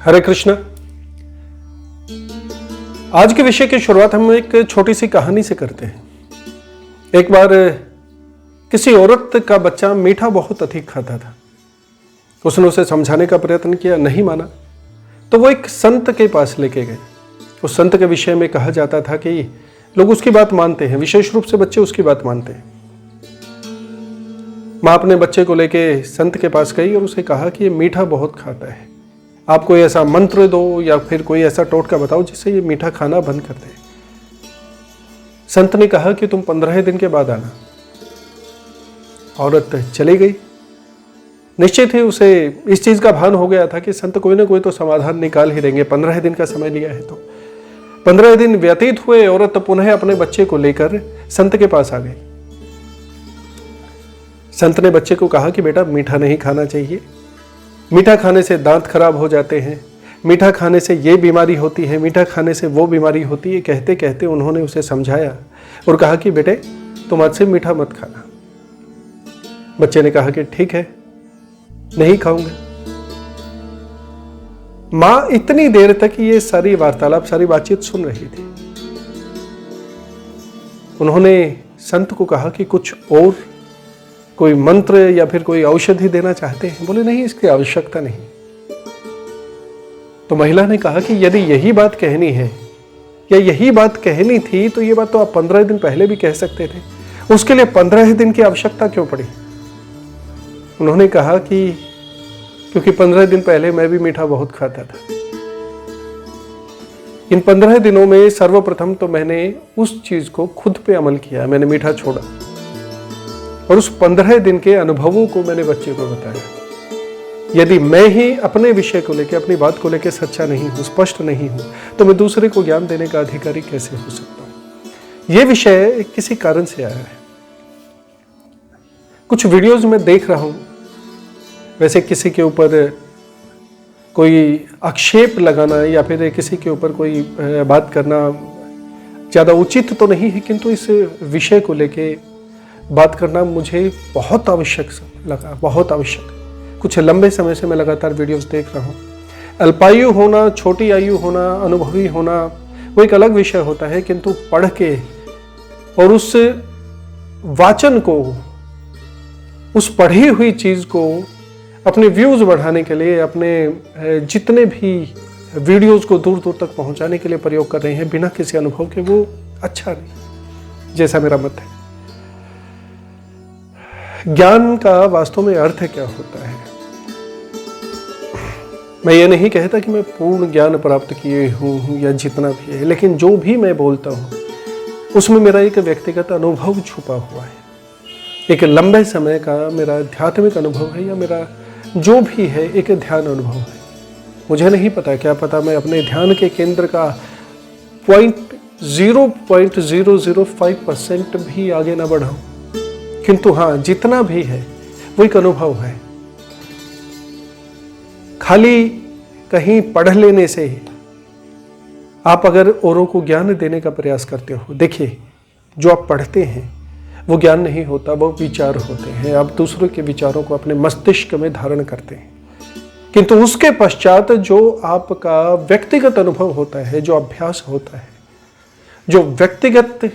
हरे कृष्ण। आज के विषय की शुरुआत हम एक छोटी सी कहानी से करते हैं। एक बार किसी औरत का बच्चा मीठा बहुत अधिक खाता था। उसने उसे समझाने का प्रयत्न किया, नहीं माना। तो वो एक संत के पास लेके गए। उस संत के विषय में कहा जाता था कि लोग उसकी बात मानते हैं, विशेष रूप से बच्चे उसकी बात मानते हैं। माँ अपने बच्चे को लेके संत के पास गई और उसे कहा कि ये मीठा बहुत खाता है, आप कोई ऐसा मंत्र दो या फिर कोई ऐसा टोटका बताओ जिससे ये मीठा खाना बंद कर दे। संत ने कहा कि तुम 15 दिन के बाद आना। औरत चली गई। निश्चित ही उसे इस चीज का भान हो गया था कि संत कोई ना कोई तो समाधान निकाल ही देंगे, 15 दिन का समय लिया है तो। 15 दिन व्यतीत हुए, औरत पुनः अपने बच्चे को लेकर संत के पास आ गई। संत ने बच्चे को कहा कि बेटा मीठा नहीं खाना चाहिए, मीठा खाने से दांत खराब हो जाते हैं, मीठा खाने से ये बीमारी होती है, मीठा खाने से वो बीमारी होती है। कहते कहते उन्होंने उसे समझाया और कहा कि बेटे तुम आज से मीठा मत खाना। बच्चे ने कहा कि ठीक है, नहीं खाऊंगा। मां इतनी देर तक ये सारी वार्तालाप, सारी बातचीत सुन रही थी। उन्होंने संत को कहा कि कुछ और कोई मंत्र या फिर कोई औषधि देना चाहते हैं? बोले नहीं, इसकी आवश्यकता नहीं। तो महिला ने कहा कि यदि यही बात कहनी है या यही बात कहनी थी तो ये बात तो आप 15 दिन पहले भी कह सकते थे, उसके लिए 15 दिन की आवश्यकता क्यों पड़ी? उन्होंने कहा कि क्योंकि 15 दिन पहले मैं भी मीठा बहुत खाता था। इन 15 दिनों में सर्वप्रथम तो मैंने उस चीज को खुद पे अमल किया, मैंने मीठा छोड़ा और उस 15 दिन के अनुभवों को मैंने बच्चे को बताया। यदि मैं ही अपने विषय को लेकर, अपनी बात को लेकर सच्चा नहीं हूं, स्पष्ट नहीं हूं, तो मैं दूसरे को ज्ञान देने का अधिकारी कैसे हो सकता हूं? यह विषय किसी कारण से आया है। कुछ वीडियोस में देख रहा हूं, वैसे किसी के ऊपर कोई आक्षेप लगाना या फिर किसी के ऊपर कोई बात करना ज्यादा उचित तो नहीं है, किंतु इस विषय को लेके बात करना मुझे बहुत आवश्यक लगा, बहुत आवश्यक। कुछ लंबे समय से मैं लगातार वीडियोस देख रहा हूँ। अल्पायु होना, छोटी आयु होना, अनुभवी होना वो एक अलग विषय होता है, किंतु पढ़ के और उस वाचन को, उस पढ़ी हुई चीज को अपने व्यूज बढ़ाने के लिए, अपने जितने भी वीडियोस को दूर दूर तक पहुंचाने के लिए प्रयोग कर रहे हैं बिना किसी अनुभव के, वो अच्छा नहीं, जैसा मेरा मत है। ज्ञान का वास्तव में अर्थ क्या होता है? मैं ये नहीं कहता कि मैं पूर्ण ज्ञान प्राप्त किए हूं या जितना भी है, लेकिन जो भी मैं बोलता हूं उसमें मेरा एक व्यक्तिगत अनुभव छुपा हुआ है, एक लंबे समय का मेरा आध्यात्मिक अनुभव है, या मेरा जो भी है एक ध्यान अनुभव है। मुझे नहीं पता, क्या पता मैं अपने ध्यान के केंद्र का 0.0005% भी आगे ना बढ़ाऊं, किंतु हाँ, जितना भी है वो एक अनुभव है। खाली कहीं पढ़ लेने से आप अगर औरों को ज्ञान देने का प्रयास करते हो, देखिए जो आप पढ़ते हैं वो ज्ञान नहीं होता, वो विचार होते हैं। आप दूसरों के विचारों को अपने मस्तिष्क में धारण करते हैं, किंतु उसके पश्चात जो आपका व्यक्तिगत अनुभव होता है, जो अभ्यास होता है, जो व्यक्तिगत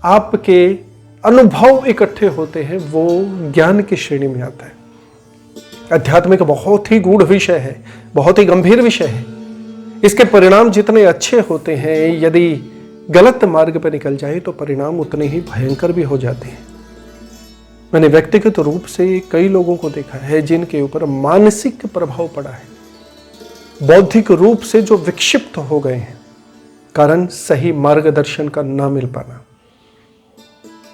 आपके अनुभव इकट्ठे होते हैं, वो ज्ञान की श्रेणी में आता है। अध्यात्मिक बहुत ही गूढ़ विषय है, बहुत ही गंभीर विषय है। इसके परिणाम जितने अच्छे होते हैं, यदि गलत मार्ग पर निकल जाए तो परिणाम उतने ही भयंकर भी हो जाते हैं। मैंने व्यक्तिगत रूप से कई लोगों को देखा है जिनके ऊपर मानसिक प्रभाव पड़ा है, बौद्धिक रूप से जो विक्षिप्त हो गए हैं, कारण सही मार्गदर्शन का ना मिल पाना।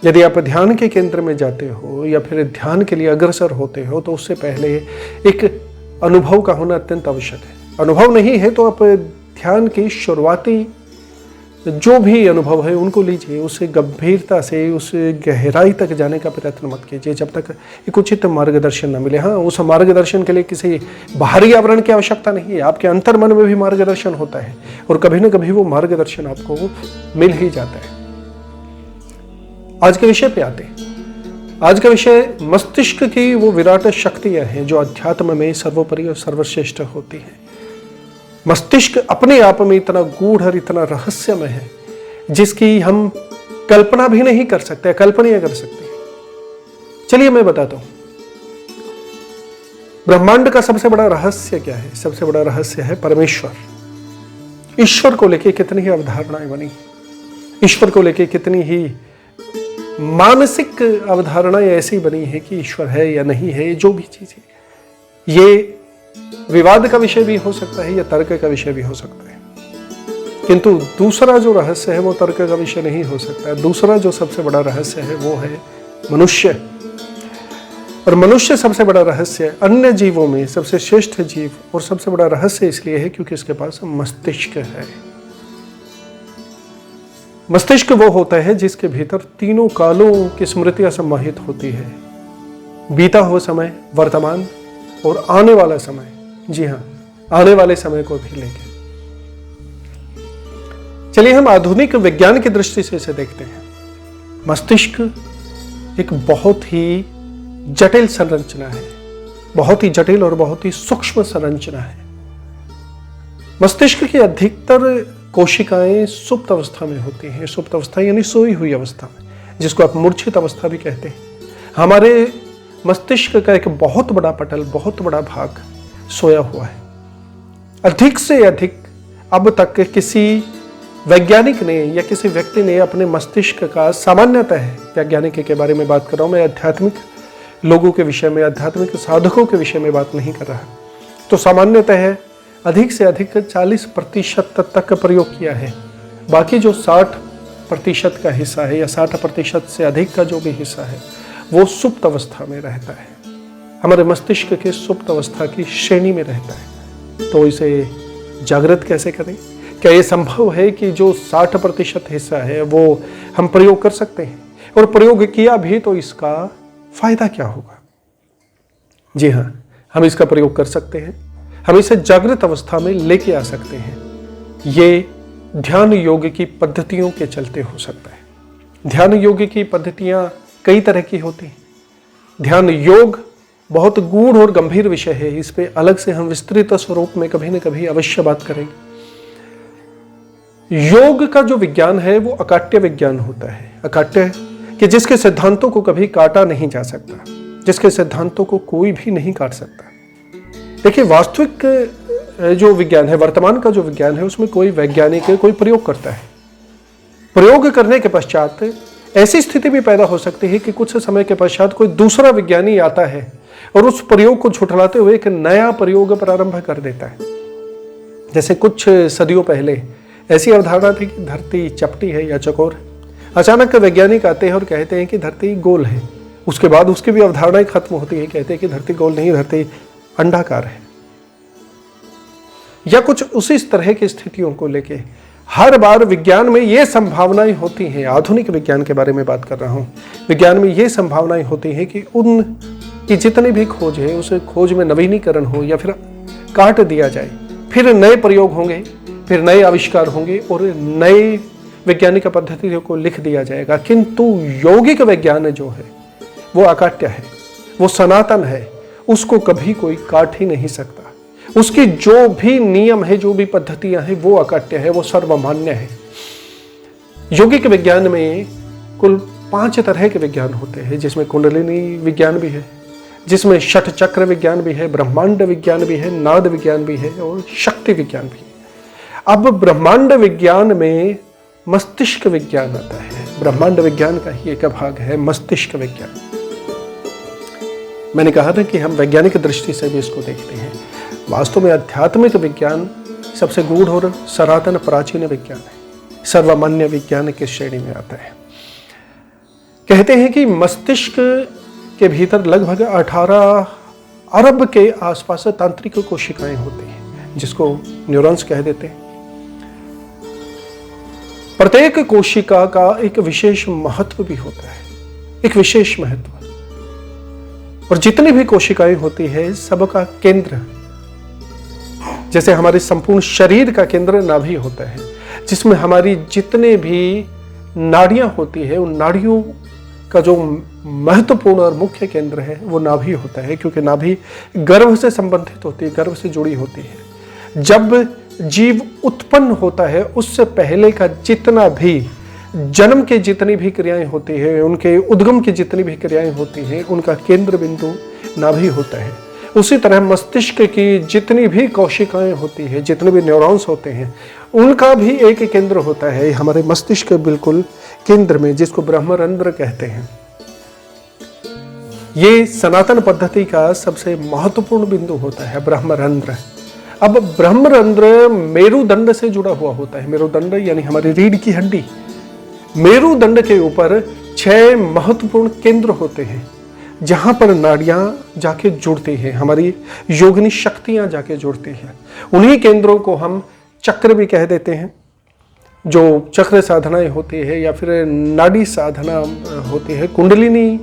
यदि आप ध्यान के केंद्र में जाते हो या फिर ध्यान के लिए अग्रसर होते हो, तो उससे पहले एक अनुभव का होना अत्यंत आवश्यक है। अनुभव नहीं है तो आप ध्यान की शुरुआती जो भी अनुभव है उनको लीजिए, उसे गंभीरता से, उस गहराई तक जाने का प्रयत्न मत कीजिए जब तक एक उचित मार्गदर्शन न मिले। हाँ, उस मार्गदर्शन के लिए किसी बाहरी आवरण की आवश्यकता नहीं है, आपके अंतर मन में भी मार्गदर्शन होता है और कभी ना कभी वो मार्गदर्शन आपको मिल ही जाता है। आज के विषय पे आते हैं। आज का विषय मस्तिष्क की वो विराट शक्तियां हैं जो अध्यात्म में सर्वोपरि और सर्वश्रेष्ठ होती हैं। मस्तिष्क अपने आप में इतना गूढ़ और इतना रहस्यमय है जिसकी हम कल्पना भी नहीं कर सकते, कल्पनीय कर सकते। चलिए मैं बताता हूं, ब्रह्मांड का सबसे बड़ा रहस्य क्या है? सबसे बड़ा रहस्य है परमेश्वर। ईश्वर को लेके कितनी ही अवधारणाएं बनी, ईश्वर को लेके कितनी ही मानसिक अवधारणाएं ऐसी बनी है कि ईश्वर है या नहीं है। जो भी चीज है ये विवाद का विषय भी हो सकता है या तर्क का विषय भी हो सकता है, किंतु दूसरा जो रहस्य है वो तर्क का विषय नहीं हो सकता। दूसरा जो सबसे बड़ा रहस्य है वो है मनुष्य। और मनुष्य सबसे बड़ा रहस्य, अन्य जीवों में सबसे श्रेष्ठ जीव और सबसे बड़ा रहस्य इसलिए है क्योंकि इसके पास मस्तिष्क है। मस्तिष्क वो होता है जिसके भीतर तीनों कालों की स्मृतियां समाहित होती है, बीता हुआ समय, वर्तमान और आने वाला समय। जी हाँ, आने वाले समय को भी लेके। चलिए हम आधुनिक विज्ञान की दृष्टि से इसे देखते हैं। मस्तिष्क एक बहुत ही जटिल संरचना है, बहुत ही जटिल और बहुत ही सूक्ष्म संरचना है। मस्तिष्क की अधिकतर कोशिकाएं सुप्त अवस्था में होती हैं। सुप्त अवस्था यानी सोई हुई अवस्था में, जिसको आप मूर्छित अवस्था भी कहते हैं। हमारे मस्तिष्क का एक बहुत बड़ा पटल, बहुत बड़ा भाग सोया हुआ है। अधिक से अधिक अब तक किसी वैज्ञानिक ने या किसी व्यक्ति ने अपने मस्तिष्क का, सामान्यतः वैज्ञानिक के बारे में बात कर रहा हूं मैं, आध्यात्मिक लोगों के विषय में, आध्यात्मिक साधकों के विषय में बात नहीं कर रहा, तो सामान्यतः अधिक से अधिक 40% तक प्रयोग किया है। बाकी जो 60% का हिस्सा है या 60% से अधिक का जो भी हिस्सा है वो सुप्त अवस्था में रहता है, हमारे मस्तिष्क के सुप्त अवस्था की श्रेणी में रहता है। तो इसे जागृत कैसे करें? क्या ये संभव है कि जो 60% हिस्सा है वो हम प्रयोग कर सकते हैं? और प्रयोग किया भी तो इसका फायदा क्या होगा? जी हाँ, हम इसका प्रयोग कर सकते हैं। हम इसे जागृत अवस्था में लेके आ सकते हैं। ये ध्यान योग की पद्धतियों के चलते हो सकता है। ध्यान योग की पद्धतियां कई तरह की होती हैं। ध्यान योग बहुत गूढ़ और गंभीर विषय है, इस पे अलग से हम विस्तृत स्वरूप में कभी न कभी अवश्य बात करेंगे। योग का जो विज्ञान है वो अकाट्य विज्ञान होता है। अकाट्य कि जिसके सिद्धांतों को कभी काटा नहीं जा सकता, जिसके सिद्धांतों को कोई भी नहीं काट सकता। देखिए, वास्तविक जो विज्ञान है, वर्तमान का जो विज्ञान है, उसमें कोई वैज्ञानिक कोई प्रयोग करता है। प्रयोग करने के पश्चात ऐसी स्थिति भी पैदा हो सकती है कि कुछ समय के पश्चात कोई दूसरा विज्ञानी आता है और उस प्रयोग को झुठलाते हुए एक नया प्रयोग प्रारंभ कर देता है। जैसे कुछ सदियों पहले ऐसी अवधारणा थी कि धरती चपटी है या चौकोर है। अचानक वैज्ञानिक आते हैं और कहते हैं कि धरती गोल है। उसके बाद उसकी भी अवधारणाएं खत्म होती है, कहते हैं कि धरती गोल नहीं, धरती अंडाकार है। या कुछ उसी तरह की स्थितियों को लेके हर बार विज्ञान में ये संभावनाएं होती हैं, आधुनिक विज्ञान के बारे में बात कर रहा हूं, विज्ञान में ये संभावनाएं होती हैं कि उनकी जितनी भी खोज है उस खोज में नवीनीकरण हो या फिर काट दिया जाए, फिर नए प्रयोग होंगे, फिर नए आविष्कार होंगे और नए वैज्ञानिक पद्धतियों को लिख दिया जाएगा। किंतु यौगिक विज्ञान जो है वो अकाट्य है, वो सनातन है, उसको कभी कोई काट ही नहीं सकता। उसकी जो भी नियम है, जो भी पद्धतियां हैं, वो अकाट्य है, वो सर्वमान्य है। यौगिक विज्ञान में कुल 5 तरह के विज्ञान होते हैं, जिसमें कुंडलिनी विज्ञान भी है, जिसमें षट चक्र विज्ञान भी है, ब्रह्मांड विज्ञान भी है, नाद विज्ञान भी है और शक्ति विज्ञान भी है। अब ब्रह्मांड विज्ञान में मस्तिष्क विज्ञान आता है। ब्रह्मांड विज्ञान का ही एक भाग है मस्तिष्क विज्ञान। मैंने कहा था कि हम वैज्ञानिक दृष्टि से भी इसको देखते हैं। वास्तव में आध्यात्मिक विज्ञान सबसे गूढ़ और सनातन प्राचीन विज्ञान है, सर्वमान्य विज्ञान की श्रेणी में आता है। कहते हैं कि मस्तिष्क के भीतर लगभग 18 अरब के आसपास तांत्रिक कोशिकाएं होती हैं, जिसको न्यूरॉन्स कह देते हैं। प्रत्येक कोशिका का एक विशेष महत्व भी होता है, एक विशेष महत्व। और जितनी भी कोशिकाएं होती है सबका केंद्र, जैसे हमारे संपूर्ण शरीर का केंद्र नाभि होता है, जिसमें हमारी जितने भी नाड़ियां होती है उन नाड़ियों का जो महत्वपूर्ण और मुख्य केंद्र है वो नाभि होता है, क्योंकि नाभि गर्भ से संबंधित होती है, गर्भ से जुड़ी होती है। जब जीव उत्पन्न होता है उससे पहले का जितना भी जन्म के जितनी भी क्रियाएं होती है, उनके उद्गम की जितनी भी क्रियाएं होती हैं, उनका केंद्र बिंदु नाभि होता है। उसी तरह मस्तिष्क की जितनी भी कोशिकाएं होती है, जितने भी न्यूरॉन्स होते हैं, उनका भी एक केंद्र होता है हमारे मस्तिष्क के बिल्कुल केंद्र में, जिसको ब्रह्मरंध्र कहते हैं। ये सनातन पद्धति का सबसे महत्वपूर्ण बिंदु होता है, ब्रह्मरंध्र। अब ब्रह्मरंध्र मेरुदंड से जुड़ा हुआ होता है। मेरुदंड यानी हमारी रीढ़ की हड्डी। मेरुदंड के ऊपर 6 महत्वपूर्ण केंद्र होते हैं जहां पर नाड़ियां जाके जुड़ती हैं, हमारी योगिनी शक्तियां जाके जुड़ती हैं। उन्हीं केंद्रों को हम चक्र भी कह देते हैं। जो चक्र साधनाएं होती है या फिर नाड़ी साधना होती है, कुंडलिनी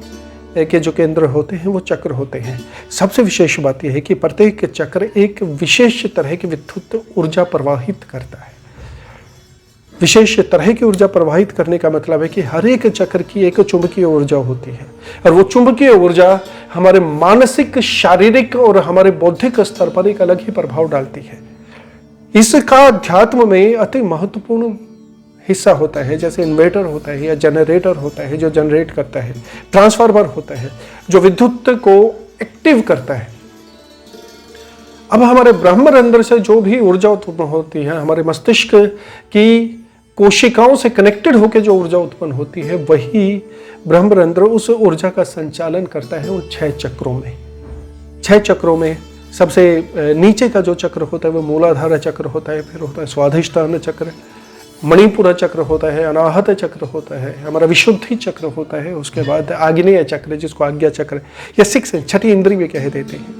के जो केंद्र होते हैं वो चक्र होते हैं। सबसे विशेष बात यह है कि प्रत्येक चक्र एक विशेष तरह की विद्युत ऊर्जा प्रवाहित करता है। विशेष तरह की ऊर्जा प्रवाहित करने का मतलब है कि हर एक चक्र की एक चुंबकीय ऊर्जा होती है, और वो चुंबकीय ऊर्जा हमारे मानसिक, शारीरिक और हमारे बौद्धिक स्तर पर एक अलग ही प्रभाव डालती है। इसका अध्यात्म में अति महत्वपूर्ण हिस्सा होता है। जैसे इन्वर्टर होता है या जनरेटर होता है जो जनरेट करता है, ट्रांसफार्मर होता है जो विद्युत को एक्टिव करता है। अब हमारे ब्रह्मरंध्र से जो भी ऊर्जा उत्पन्न होती है, हमारे मस्तिष्क की कोशिकाओं से कनेक्टेड होकर जो ऊर्जा उत्पन्न होती है, वही ब्रह्मरंध्र उस ऊर्जा का संचालन करता है उन 6 चक्रों में। 6 चक्रों में सबसे नीचे का जो चक्र होता है वो मूलाधार चक्र होता है, फिर होता है स्वाधिष्ठान चक्र, मणिपुर चक्र होता है, अनाहत चक्र होता है, हमारा विशुद्धि चक्र होता है, उसके बाद आग्नेय चक्र जिसको आज्ञा चक्र या 6 छठी इंद्रिय भी कह देते हैं,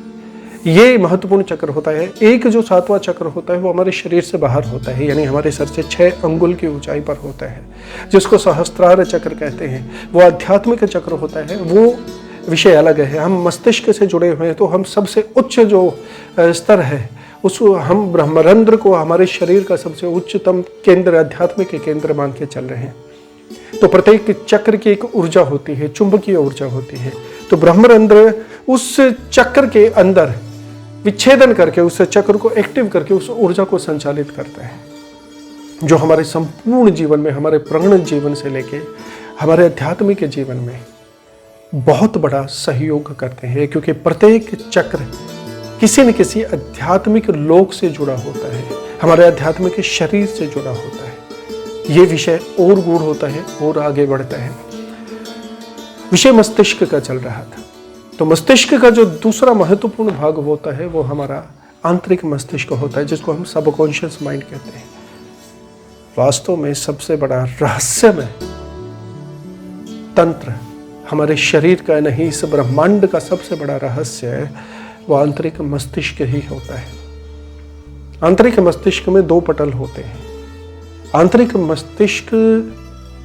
ये महत्वपूर्ण चक्र होता है। एक जो 7वां चक्र होता है वो हमारे शरीर से बाहर होता है, यानी हमारे सर से 6 अंगुल की ऊंचाई पर होता है, जिसको सहस्त्रार चक्र कहते हैं। वो आध्यात्मिक चक्र होता है, वो विषय अलग है। हम मस्तिष्क से जुड़े हुए हैं तो हम सबसे उच्च जो स्तर है उस हम ब्रह्मरंध्र को हमारे शरीर का सबसे उच्चतम केंद्र, आध्यात्मिक केंद्र मान के चल रहे हैं। तो प्रत्येक चक्र की एक ऊर्जा होती है, चुंबकीय ऊर्जा होती है। तो ब्रह्मरंध्र उस चक्र के अंदर विच्छेदन करके, उस चक्र को एक्टिव करके उस ऊर्जा को संचालित करता है, जो हमारे संपूर्ण जीवन में, हमारे प्राण जीवन से लेके हमारे आध्यात्मिक जीवन में बहुत बड़ा सहयोग करते हैं। क्योंकि प्रत्येक चक्र किसी न किसी आध्यात्मिक लोक से जुड़ा होता है, हमारे आध्यात्मिक शरीर से जुड़ा होता है। ये विषय और गूढ़ होता है और आगे बढ़ता है। विषय मस्तिष्क का चल रहा था, तो मस्तिष्क का जो दूसरा महत्वपूर्ण भाग होता है वो हमारा आंतरिक मस्तिष्क होता है, जिसको हम सबकॉन्शियस माइंड कहते हैं। वास्तव में सबसे बड़ा रहस्यमय तंत्र हमारे शरीर का नहीं, इस ब्रह्मांड का सबसे बड़ा रहस्य है वो आंतरिक मस्तिष्क ही होता है। आंतरिक मस्तिष्क में 2 पटल होते हैं। आंतरिक मस्तिष्क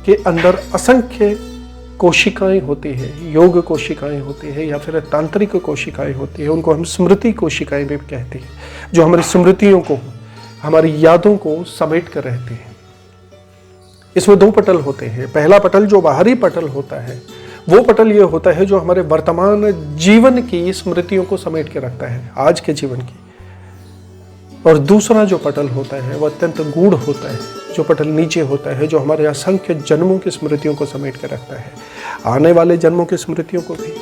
के अंदर असंख्य कोशिकाएं होती है, योग कोशिकाएं होती है या फिर तांत्रिक कोशिकाएं होती है। उनको हम स्मृति कोशिकाएं भी कहते हैं, जो हमारी स्मृतियों को, हमारी यादों को समेट कर रहते हैं। इसमें 2 पटल होते हैं। पहला पटल जो बाहरी पटल होता है वो पटल ये होता है जो हमारे वर्तमान जीवन की स्मृतियों को समेट के रखता है, आज के जीवन की। और दूसरा जो पटल होता है वो अत्यंत गूढ़ होता है, जो पटल नीचे होता है, जो हमारे असंख्य जन्मों की स्मृतियों को समेट के रखता है, आने वाले जन्मों की स्मृतियों को भी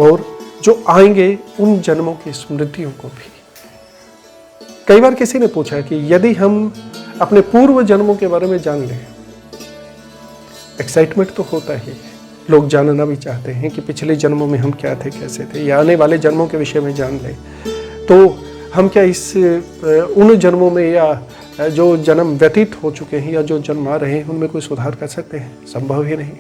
और जो आएंगे उन जन्मों की स्मृतियों को भी। कई बार किसी ने पूछा कि यदि हम अपने पूर्व जन्मों के बारे में जान लें, एक्साइटमेंट तो होता ही है, लोग जानना भी चाहते हैं कि पिछले जन्मों में हम क्या थे, कैसे थे, या आने वाले जन्मों के विषय में जान लें, तो हम क्या इस उन जन्मों में या जो जन्म व्यतीत हो चुके हैं या जो जन्म आ रहे हैं उनमें कोई सुधार कर सकते हैं? संभव ही नहीं।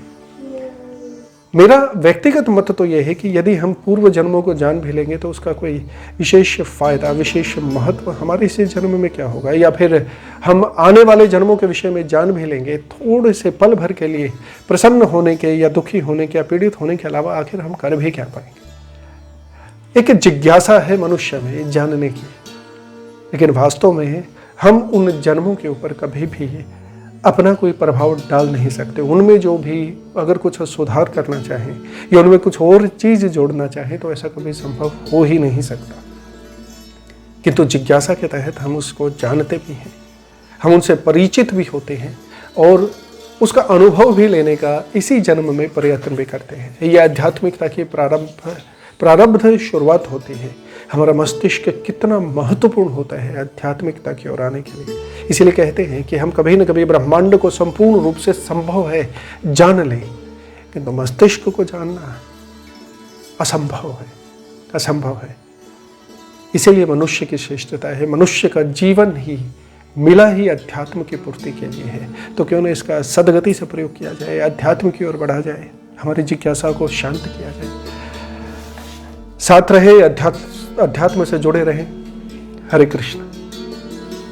मेरा व्यक्तिगत मत तो यह है कि यदि हम पूर्व जन्मों को जान भी लेंगे तो उसका कोई विशेष फायदा, विशेष महत्व हमारे इस जन्म में क्या होगा, या फिर हम आने वाले जन्मों के विषय में जान भी लेंगे थोड़े से पल भर के लिए प्रसन्न होने के या दुखी होने के या पीड़ित होने के अलावा आखिर हम कर भी क्या पाएंगे। एक जिज्ञासा है मनुष्य में जानने की, लेकिन वास्तव में हम उन जन्मों के ऊपर कभी भी अपना कोई प्रभाव डाल नहीं सकते। उनमें जो भी अगर कुछ सुधार करना चाहें या उनमें कुछ और चीज़ जोड़ना चाहें तो ऐसा कभी संभव हो ही नहीं सकता। किंतु जिज्ञासा के तहत हम उसको जानते भी हैं, हम उनसे परिचित भी होते हैं और उसका अनुभव भी लेने का इसी जन्म में प्रयत्न भी करते हैं। ये आध्यात्मिकता की प्रारब्ध शुरुआत होती है। हमारा मस्तिष्क कितना महत्वपूर्ण होता है आध्यात्मिकता की ओर आने के लिए। इसीलिए कहते हैं कि हम कभी न कभी ब्रह्मांड को संपूर्ण रूप से संभव है जान लें, किंतु मस्तिष्क को जानना असंभव है। इसीलिए मनुष्य की श्रेष्ठता है। मनुष्य का जीवन ही मिला ही अध्यात्म की पूर्ति के लिए है। तो क्यों न इसका सदगति से प्रयोग किया जाए, अध्यात्म की ओर बढ़ा जाए, हमारी जिज्ञासा को शांत किया जाए। साथ रहे, अध्यात्म से जुड़े रहें। हरे कृष्ण।